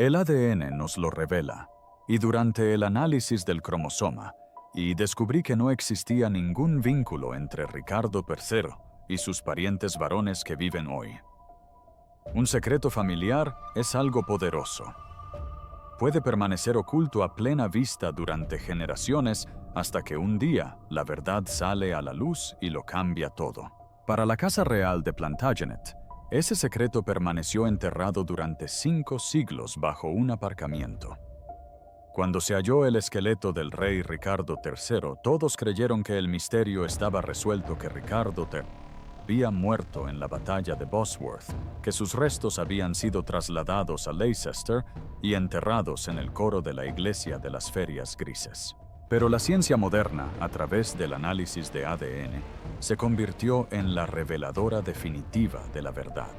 El ADN nos lo revela, y durante el análisis del cromosoma, descubrí que no existía ningún vínculo entre Ricardo III y sus parientes varones que viven hoy. Un secreto familiar es algo poderoso. Puede permanecer oculto a plena vista durante generaciones hasta que un día la verdad sale a la luz y lo cambia todo. Para la Casa Real de Plantagenet, ese secreto permaneció enterrado durante 5 siglos bajo un aparcamiento. Cuando se halló el esqueleto del rey Ricardo III, todos creyeron que el misterio estaba resuelto, que Ricardo III había muerto en la batalla de Bosworth, que sus restos habían sido trasladados a Leicester y enterrados en el coro de la iglesia de las Ferias Grises. Pero la ciencia moderna, a través del análisis de ADN, se convirtió en la reveladora definitiva de la verdad.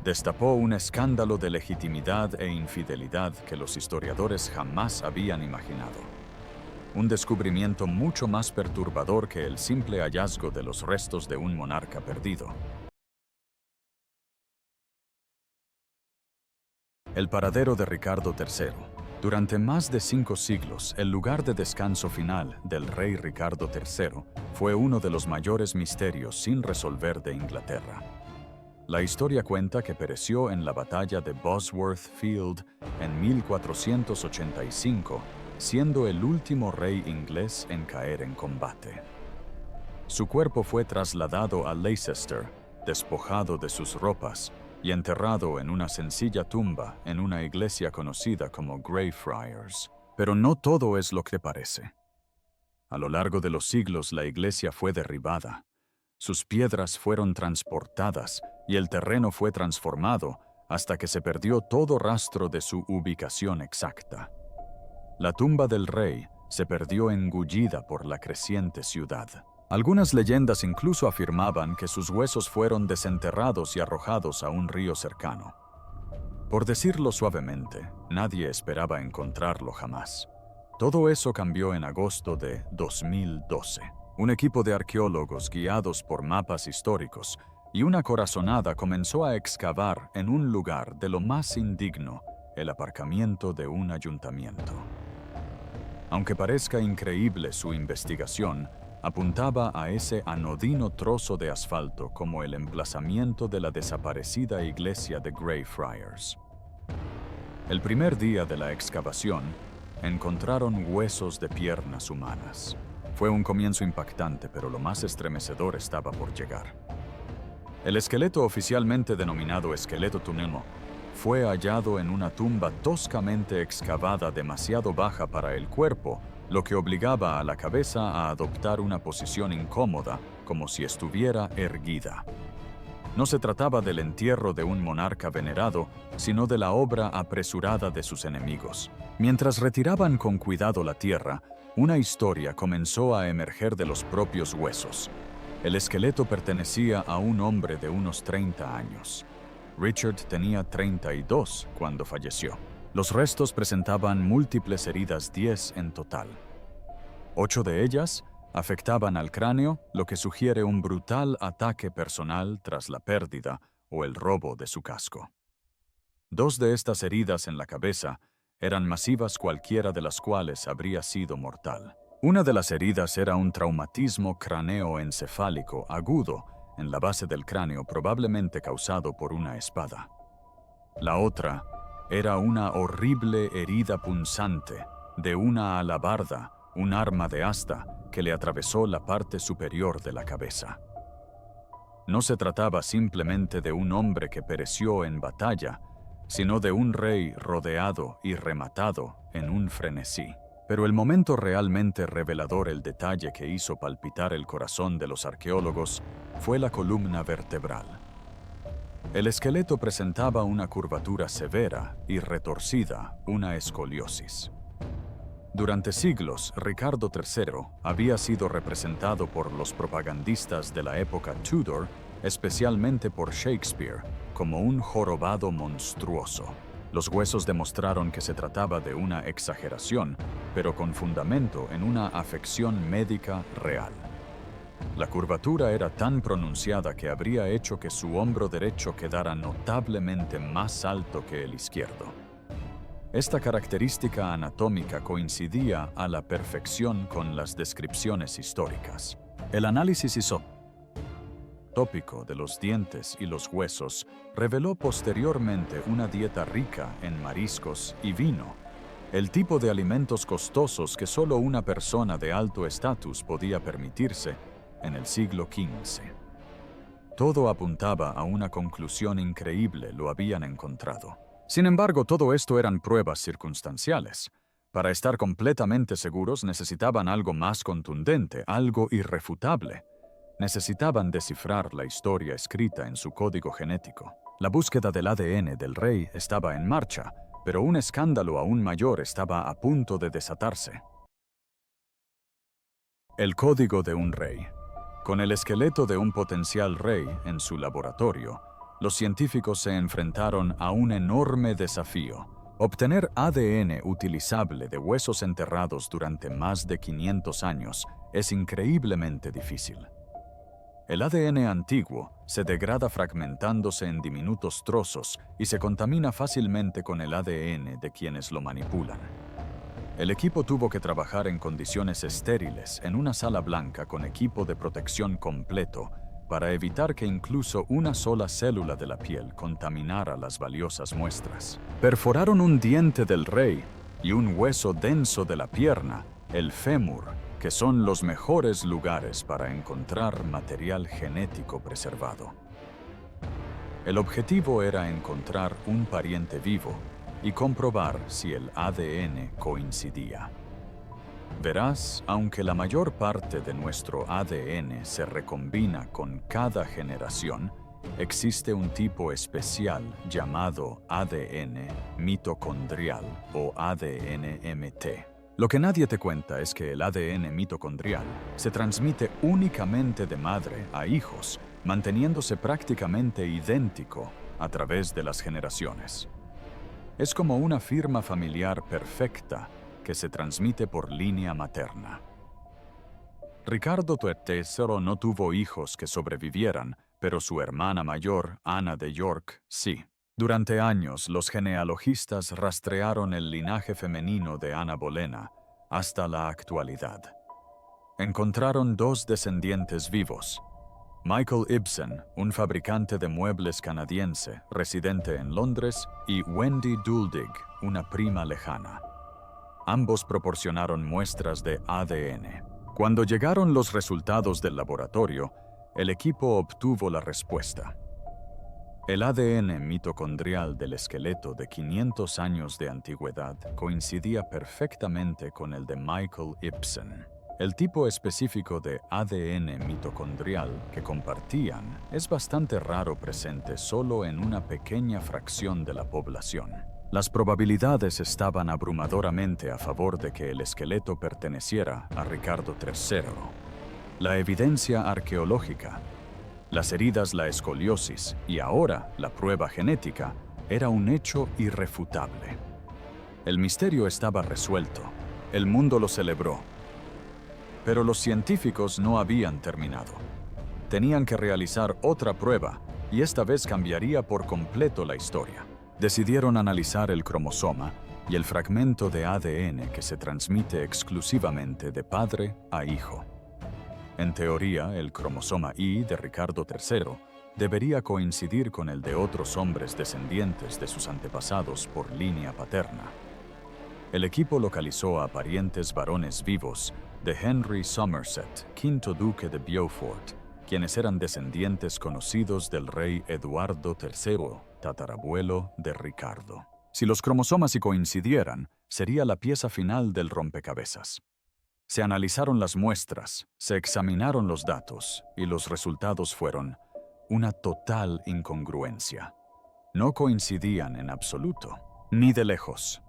Destapó un escándalo de legitimidad e infidelidad que los historiadores jamás habían imaginado. Un descubrimiento mucho más perturbador que el simple hallazgo de los restos de un monarca perdido. El paradero de Ricardo III. Durante más de 5 siglos, el lugar de descanso final del rey Ricardo III fue uno de los mayores misterios sin resolver de Inglaterra. La historia cuenta que pereció en la batalla de Bosworth Field en 1485, siendo el último rey inglés en caer en combate. Su cuerpo fue trasladado a Leicester, despojado de sus ropas y enterrado en una sencilla tumba en una iglesia conocida como Greyfriars. Pero no todo es lo que parece. A lo largo de los siglos, la iglesia fue derribada. Sus piedras fueron transportadas y el terreno fue transformado hasta que se perdió todo rastro de su ubicación exacta. La tumba del rey se perdió engullida por la creciente ciudad. Algunas leyendas incluso afirmaban que sus huesos fueron desenterrados y arrojados a un río cercano. Por decirlo suavemente, nadie esperaba encontrarlo jamás. Todo eso cambió en agosto de 2012. Un equipo de arqueólogos guiados por mapas históricos y una corazonada comenzó a excavar en un lugar de lo más indigno, el aparcamiento de un ayuntamiento. Aunque parezca increíble, su investigación apuntaba a ese anodino trozo de asfalto como el emplazamiento de la desaparecida iglesia de Greyfriars. El primer día de la excavación, encontraron huesos de piernas humanas. Fue un comienzo impactante, pero lo más estremecedor estaba por llegar. El esqueleto, oficialmente denominado esqueleto Tunemo, fue hallado en una tumba toscamente excavada demasiado baja para el cuerpo, lo que obligaba a la cabeza a adoptar una posición incómoda, como si estuviera erguida. No se trataba del entierro de un monarca venerado, sino de la obra apresurada de sus enemigos. Mientras retiraban con cuidado la tierra, una historia comenzó a emerger de los propios huesos. El esqueleto pertenecía a un hombre de unos 30 años. Richard tenía 32 cuando falleció. Los restos presentaban múltiples heridas, 10 en total. 8 de ellas afectaban al cráneo, lo que sugiere un brutal ataque personal tras la pérdida o el robo de su casco. 2 de estas heridas en la cabeza eran masivas, cualquiera de las cuales habría sido mortal. Una de las heridas era un traumatismo craneoencefálico agudo en la base del cráneo, probablemente causado por una espada. La otra era una horrible herida punzante de una alabarda, un arma de asta que le atravesó la parte superior de la cabeza. No se trataba simplemente de un hombre que pereció en batalla, sino de un rey rodeado y rematado en un frenesí. Pero el momento realmente revelador, el detalle que hizo palpitar el corazón de los arqueólogos, fue la columna vertebral. El esqueleto presentaba una curvatura severa y retorcida, una escoliosis. Durante siglos, Ricardo III había sido representado por los propagandistas de la época Tudor, especialmente por Shakespeare, como un jorobado monstruoso. Los huesos demostraron que se trataba de una exageración, pero con fundamento en una afección médica real. La curvatura era tan pronunciada que habría hecho que su hombro derecho quedara notablemente más alto que el izquierdo. Esta característica anatómica coincidía a la perfección con las descripciones históricas. El análisis isotópico de los dientes y los huesos reveló posteriormente una dieta rica en mariscos y vino, el tipo de alimentos costosos que solo una persona de alto estatus podía permitirse en el siglo XV. Todo apuntaba a una conclusión increíble: lo habían encontrado. Sin embargo, todo esto eran pruebas circunstanciales. Para estar completamente seguros necesitaban algo más contundente, algo irrefutable. Necesitaban descifrar la historia escrita en su código genético. La búsqueda del ADN del rey estaba en marcha, pero un escándalo aún mayor estaba a punto de desatarse. El código de un rey. Con el esqueleto de un potencial rey en su laboratorio, los científicos se enfrentaron a un enorme desafío: obtener ADN utilizable de huesos enterrados durante más de 500 años es increíblemente difícil. El ADN antiguo se degrada fragmentándose en diminutos trozos y se contamina fácilmente con el ADN de quienes lo manipulan. El equipo tuvo que trabajar en condiciones estériles en una sala blanca con equipo de protección completo para evitar que incluso una sola célula de la piel contaminara las valiosas muestras. Perforaron un diente del rey y un hueso denso de la pierna, el fémur, que son los mejores lugares para encontrar material genético preservado. El objetivo era encontrar un pariente vivo y comprobar si el ADN coincidía. Verás, aunque la mayor parte de nuestro ADN se recombina con cada generación, existe un tipo especial llamado ADN mitocondrial o ADN-MT. Lo que nadie te cuenta es que el ADN mitocondrial se transmite únicamente de madre a hijos, manteniéndose prácticamente idéntico a través de las generaciones. Es como una firma familiar perfecta que se transmite por línea materna. Ricardo III no tuvo hijos que sobrevivieran, pero su hermana mayor, Ana de York, sí. Durante años, los genealogistas rastrearon el linaje femenino de Ana Bolena hasta la actualidad. Encontraron 2 descendientes vivos: Michael Ibsen, un fabricante de muebles canadiense residente en Londres, y Wendy Duldig, una prima lejana. Ambos proporcionaron muestras de ADN. Cuando llegaron los resultados del laboratorio, el equipo obtuvo la respuesta. El ADN mitocondrial del esqueleto de 500 años de antigüedad coincidía perfectamente con el de Michael Ibsen. El tipo específico de ADN mitocondrial que compartían es bastante raro, presente solo en una pequeña fracción de la población. Las probabilidades estaban abrumadoramente a favor de que el esqueleto perteneciera a Ricardo III. La evidencia arqueológica, las heridas, la escoliosis y ahora la prueba genética era un hecho irrefutable. El misterio estaba resuelto. El mundo lo celebró. Pero los científicos no habían terminado. Tenían que realizar otra prueba, y esta vez cambiaría por completo la historia. Decidieron analizar el cromosoma y el fragmento de ADN que se transmite exclusivamente de padre a hijo. En teoría, el cromosoma Y de Ricardo III debería coincidir con el de otros hombres descendientes de sus antepasados por línea paterna. El equipo localizó a parientes varones vivos de Henry Somerset, quinto duque de Beaufort, quienes eran descendientes conocidos del rey Eduardo III, tatarabuelo de Ricardo. Si los cromosomas coincidieran, sería la pieza final del rompecabezas. Se analizaron las muestras, se examinaron los datos, y los resultados fueron una total incongruencia. No coincidían en absoluto, ni de lejos.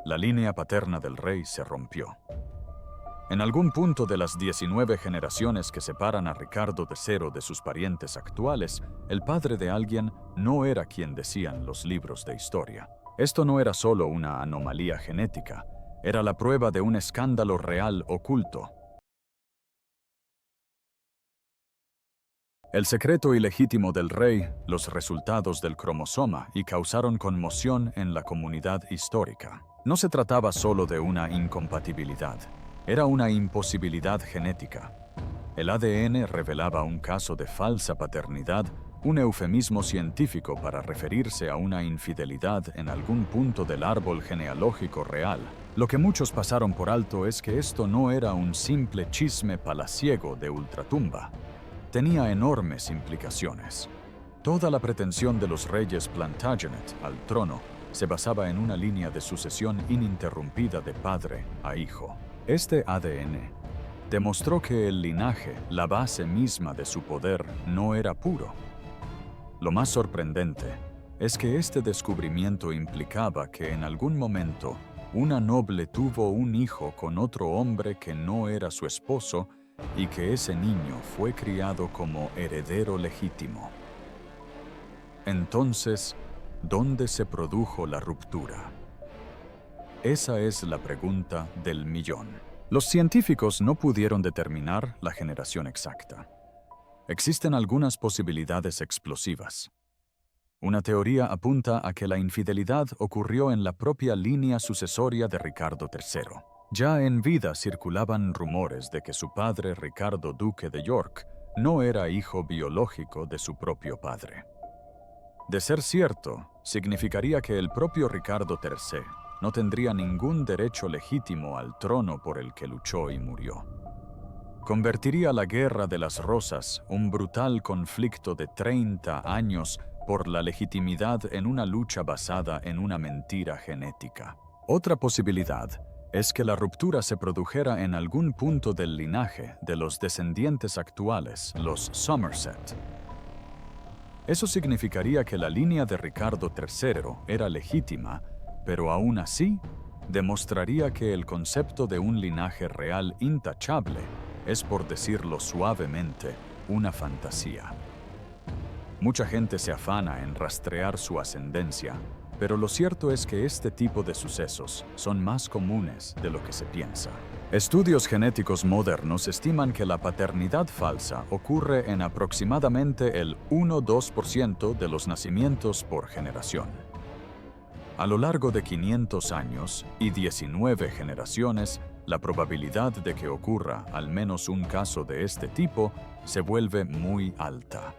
La línea paterna del rey se rompió. En algún punto de las 19 generaciones que separan a Ricardo III de sus parientes actuales, el padre de alguien no era quien decían los libros de historia. Esto no era solo una anomalía genética, era la prueba de un escándalo real oculto. El secreto ilegítimo del rey, los resultados del cromosoma y causaron conmoción en la comunidad histórica. No se trataba solo de una incompatibilidad, era una imposibilidad genética. El ADN revelaba un caso de falsa paternidad, un eufemismo científico para referirse a una infidelidad en algún punto del árbol genealógico real. Lo que muchos pasaron por alto es que esto no era un simple chisme palaciego de ultratumba. Tenía enormes implicaciones. Toda la pretensión de los reyes Plantagenet al trono se basaba en una línea de sucesión ininterrumpida de padre a hijo. Este ADN demostró que el linaje, la base misma de su poder, no era puro. Lo más sorprendente es que este descubrimiento implicaba que en algún momento una noble tuvo un hijo con otro hombre que no era su esposo y que ese niño fue criado como heredero legítimo. Entonces, ¿dónde se produjo la ruptura? Esa es la pregunta del millón. Los científicos no pudieron determinar la generación exacta. Existen algunas posibilidades explosivas. Una teoría apunta a que la infidelidad ocurrió en la propia línea sucesoria de Ricardo III. Ya en vida circulaban rumores de que su padre, Ricardo Duque de York, no era hijo biológico de su propio padre. De ser cierto, significaría que el propio Ricardo III no tendría ningún derecho legítimo al trono por el que luchó y murió. Convertiría la Guerra de las Rosas, un brutal conflicto de 30 años por la legitimidad, en una lucha basada en una mentira genética. Otra posibilidad es que la ruptura se produjera en algún punto del linaje de los descendientes actuales, los Somerset. Eso significaría que la línea de Ricardo III era legítima, pero aún así demostraría que el concepto de un linaje real intachable es, por decirlo suavemente, una fantasía. Mucha gente se afana en rastrear su ascendencia, pero lo cierto es que este tipo de sucesos son más comunes de lo que se piensa. Estudios genéticos modernos estiman que la paternidad falsa ocurre en aproximadamente el 1-2% de los nacimientos por generación. A lo largo de 500 años y 19 generaciones, la probabilidad de que ocurra al menos un caso de este tipo se vuelve muy alta.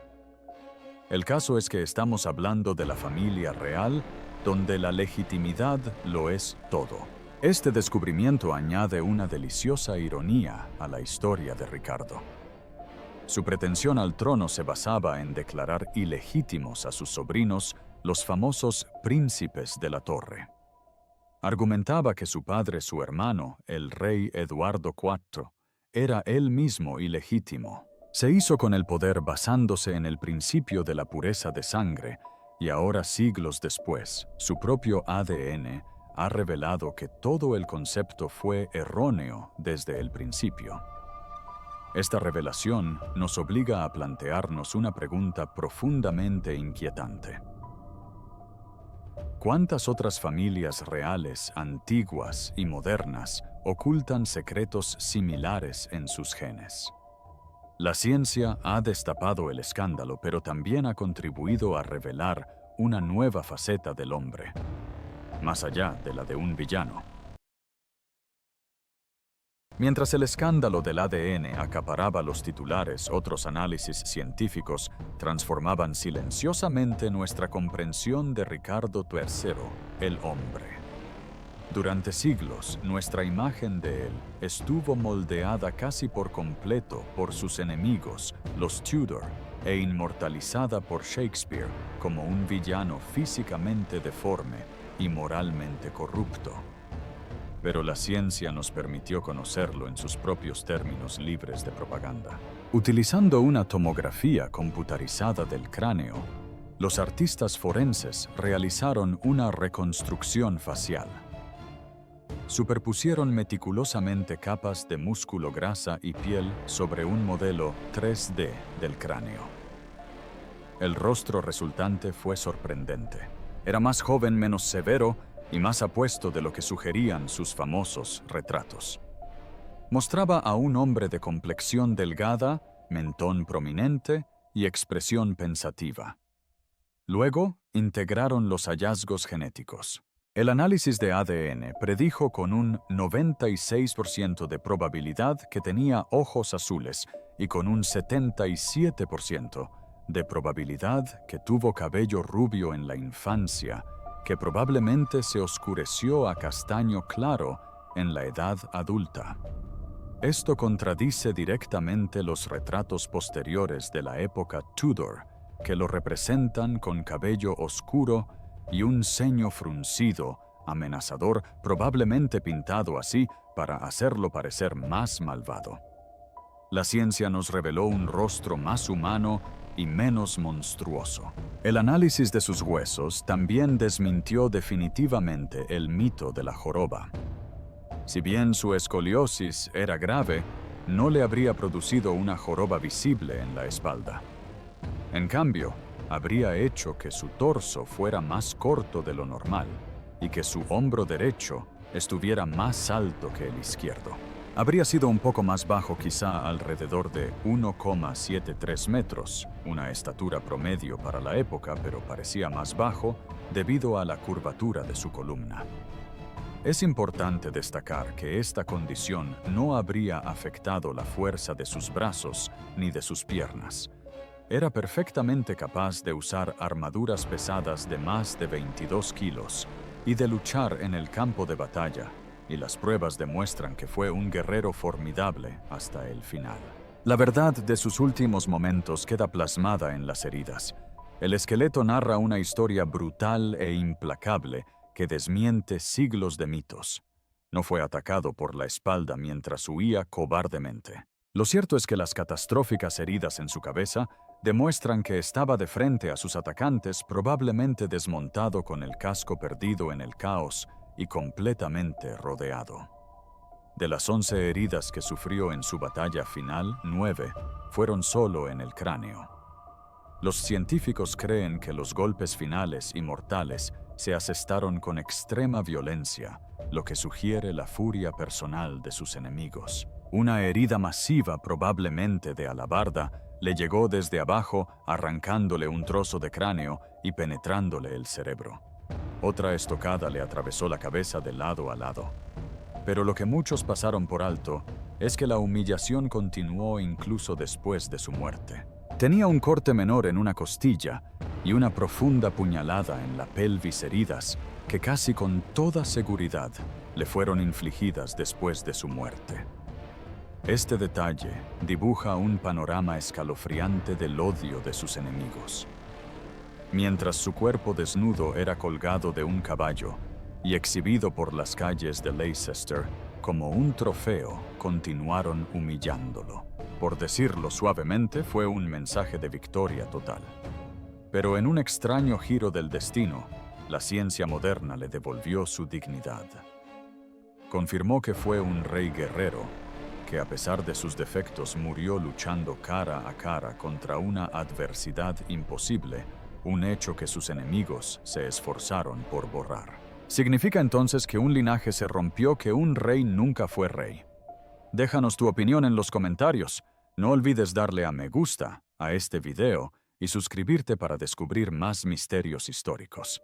El caso es que estamos hablando de la familia real, donde la legitimidad lo es todo. Este descubrimiento añade una deliciosa ironía a la historia de Ricardo. Su pretensión al trono se basaba en declarar ilegítimos a sus sobrinos, los famosos príncipes de la Torre. Argumentaba que su padre, su hermano, el rey Eduardo IV, era él mismo ilegítimo. Se hizo con el poder basándose en el principio de la pureza de sangre, y ahora, siglos después, su propio ADN ha revelado que todo el concepto fue erróneo desde el principio. Esta revelación nos obliga a plantearnos una pregunta profundamente inquietante. ¿Cuántas otras familias reales, antiguas y modernas, ocultan secretos similares en sus genes? La ciencia ha destapado el escándalo, pero también ha contribuido a revelar una nueva faceta del hombre, más allá de la de un villano. Mientras el escándalo del ADN acaparaba los titulares, otros análisis científicos transformaban silenciosamente nuestra comprensión de Ricardo III, el hombre. Durante siglos, nuestra imagen de él estuvo moldeada casi por completo por sus enemigos, los Tudor, e inmortalizada por Shakespeare como un villano físicamente deforme y moralmente corrupto. Pero la ciencia nos permitió conocerlo en sus propios términos, libres de propaganda. Utilizando una tomografía computarizada del cráneo, los artistas forenses realizaron una reconstrucción facial. Superpusieron meticulosamente capas de músculo, grasa y piel sobre un modelo 3D del cráneo. El rostro resultante fue sorprendente. Era más joven, menos severo y más apuesto de lo que sugerían sus famosos retratos. Mostraba a un hombre de complexión delgada, mentón prominente y expresión pensativa. Luego, integraron los hallazgos genéticos. El análisis de ADN predijo con un 96% de probabilidad que tenía ojos azules y con un 77% de probabilidad que tuvo cabello rubio en la infancia, que probablemente se oscureció a castaño claro en la edad adulta. Esto contradice directamente los retratos posteriores de la época Tudor, que lo representan con cabello oscuro y un ceño fruncido, amenazador, probablemente pintado así para hacerlo parecer más malvado. La ciencia nos reveló un rostro más humano y menos monstruoso. El análisis de sus huesos también desmintió definitivamente el mito de la joroba. Si bien su escoliosis era grave, no le habría producido una joroba visible en la espalda. En cambio, habría hecho que su torso fuera más corto de lo normal y que su hombro derecho estuviera más alto que el izquierdo. Habría sido un poco más bajo, quizá alrededor de 1,73 metros, una estatura promedio para la época, pero parecía más bajo debido a la curvatura de su columna. Es importante destacar que esta condición no habría afectado la fuerza de sus brazos ni de sus piernas. Era perfectamente capaz de usar armaduras pesadas de más de 22 kilos y de luchar en el campo de batalla, y las pruebas demuestran que fue un guerrero formidable hasta el final. La verdad de sus últimos momentos queda plasmada en las heridas. El esqueleto narra una historia brutal e implacable que desmiente siglos de mitos. No fue atacado por la espalda mientras huía cobardemente. Lo cierto es que las catastróficas heridas en su cabeza demuestran que estaba de frente a sus atacantes, probablemente desmontado con el casco perdido en el caos y completamente rodeado. De las 11 heridas que sufrió en su batalla final, 9 fueron solo en el cráneo. Los científicos creen que los golpes finales y mortales se asestaron con extrema violencia, lo que sugiere la furia personal de sus enemigos. Una herida masiva, probablemente de alabarda, le llegó desde abajo, arrancándole un trozo de cráneo y penetrándole el cerebro. Otra estocada le atravesó la cabeza de lado a lado. Pero lo que muchos pasaron por alto es que la humillación continuó incluso después de su muerte. Tenía un corte menor en una costilla y una profunda puñalada en la pelvis, heridas que casi con toda seguridad le fueron infligidas después de su muerte. Este detalle dibuja un panorama escalofriante del odio de sus enemigos. Mientras su cuerpo desnudo era colgado de un caballo y exhibido por las calles de Leicester como un trofeo, continuaron humillándolo. Por decirlo suavemente, fue un mensaje de victoria total. Pero en un extraño giro del destino, la ciencia moderna le devolvió su dignidad. Confirmó que fue un rey guerrero, que a pesar de sus defectos murió luchando cara a cara contra una adversidad imposible, un hecho que sus enemigos se esforzaron por borrar. ¿Significa entonces que un linaje se rompió, que un rey nunca fue rey? Déjanos tu opinión en los comentarios. No olvides darle a me gusta a este video y suscribirte para descubrir más misterios históricos.